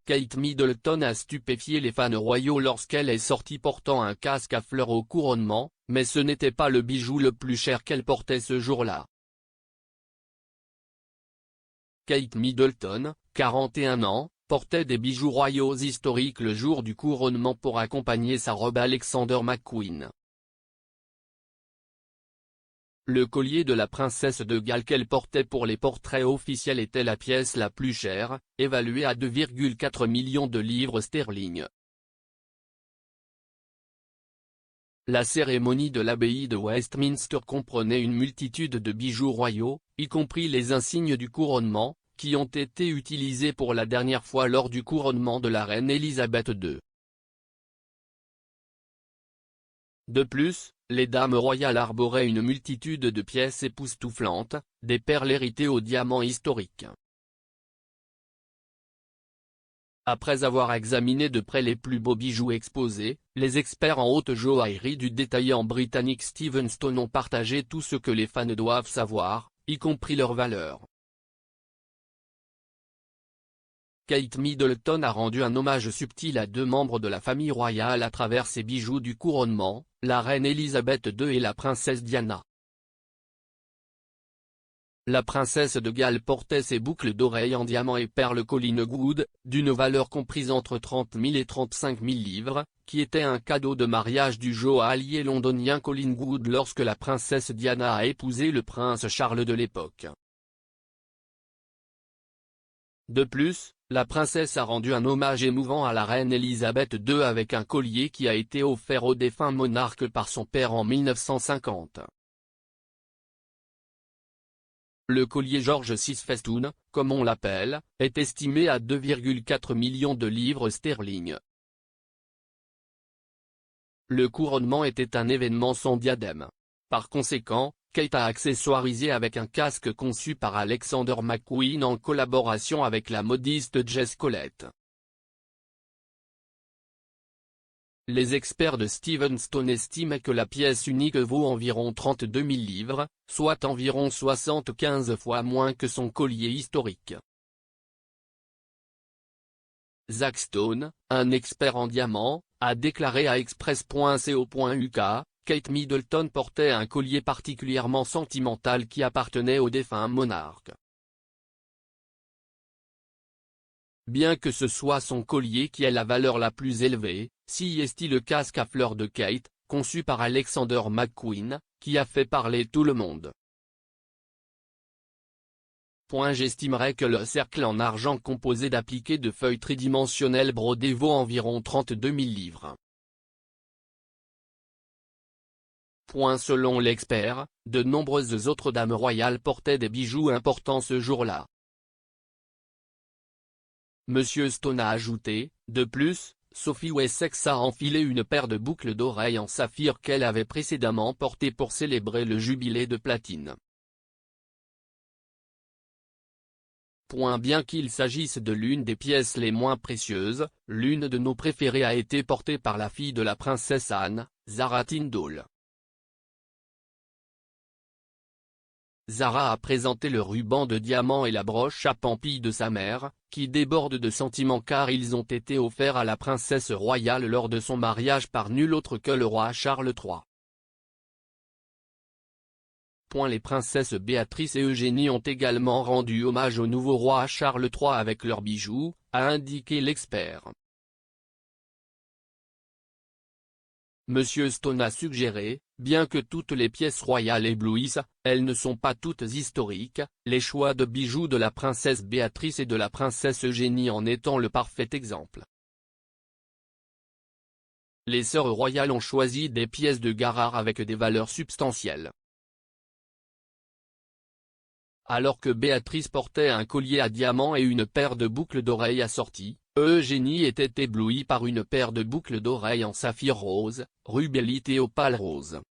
Kate Middleton a stupéfié les fans royaux lorsqu'elle est sortie portant un casque à fleurs au couronnement, mais ce n'était pas le bijou le plus cher qu'elle portait ce jour-là. Kate Middleton, 41 ans, portait des bijoux royaux historiques le jour du couronnement pour accompagner sa robe Alexander McQueen. Le collier de la princesse de Galles qu'elle portait pour les portraits officiels était la pièce la plus chère, évaluée à 2,4 millions de livres sterling. La cérémonie de l'abbaye de Westminster comprenait une multitude de bijoux royaux, y compris les insignes du couronnement, qui ont été utilisés pour la dernière fois lors du couronnement de la reine Elisabeth II. De plus, les dames royales arboraient une multitude de pièces époustouflantes, des perles héritées aux diamants historiques. Après avoir examiné de près les plus beaux bijoux exposés, les experts en haute joaillerie du détaillant britannique Steven Stone ont partagé tout ce que les fans doivent savoir, y compris leur valeur. Kate Middleton a rendu un hommage subtil à deux membres de la famille royale à travers ses bijoux du couronnement, la reine Elisabeth II et la princesse Diana. La princesse de Galles portait ses boucles d'oreilles en diamant et perles Collingwood, d'une valeur comprise entre 30 000 et 35 000 livres, qui était un cadeau de mariage du joaillier londonien Collingwood lorsque la princesse Diana a épousé le prince Charles de l'époque. De plus, la princesse a rendu un hommage émouvant à la reine Elisabeth II avec un collier qui a été offert au défunt monarque par son père en 1950. Le collier George VI Festoon, comme on l'appelle, est estimé à 2,4 millions de livres sterling. Le couronnement était un événement sans diadème. Par conséquent, Kate a accessoirisé avec un casque conçu par Alexander McQueen en collaboration avec la modiste Jess Collett. Les experts de Steven Stone estiment que la pièce unique vaut environ 32 000 livres, soit environ 75 fois moins que son collier historique. Zach Stone, un expert en diamants, a déclaré à Express.co.uk, Kate Middleton portait un collier particulièrement sentimental qui appartenait au défunt monarque. Bien que ce soit son collier qui ait la valeur la plus élevée, si est-il le casque à fleurs de Kate, conçu par Alexander McQueen, qui a fait parler tout le monde. J'estimerais que le cercle en argent composé d'appliqués de feuilles tridimensionnelles brodées vaut environ 32 000 livres. Selon l'expert, de nombreuses autres dames royales portaient des bijoux importants ce jour-là. Monsieur Stone a ajouté, de plus, Sophie Wessex a enfilé une paire de boucles d'oreilles en saphir qu'elle avait précédemment portées pour célébrer le jubilé de platine. Bien qu'il s'agisse de l'une des pièces les moins précieuses, l'une de nos préférées a été portée par la fille de la princesse Anne, Zara Tindall. Zara a présenté le ruban de diamant et la broche à pampilles de sa mère, qui débordent de sentiments car ils ont été offerts à la princesse royale lors de son mariage par nul autre que le roi Charles III. Les princesses Béatrice et Eugénie ont également rendu hommage au nouveau roi Charles III avec leurs bijoux, a indiqué l'expert. Monsieur Stone a suggéré, bien que toutes les pièces royales éblouissent, elles ne sont pas toutes historiques, les choix de bijoux de la princesse Béatrice et de la princesse Eugénie en étant le parfait exemple. Les sœurs royales ont choisi des pièces de Garard avec des valeurs substantielles. Alors que Béatrice portait un collier à diamants et une paire de boucles d'oreilles assorties, Eugénie était éblouie par une paire de boucles d'oreilles en saphir rose, rubellite et opale rose.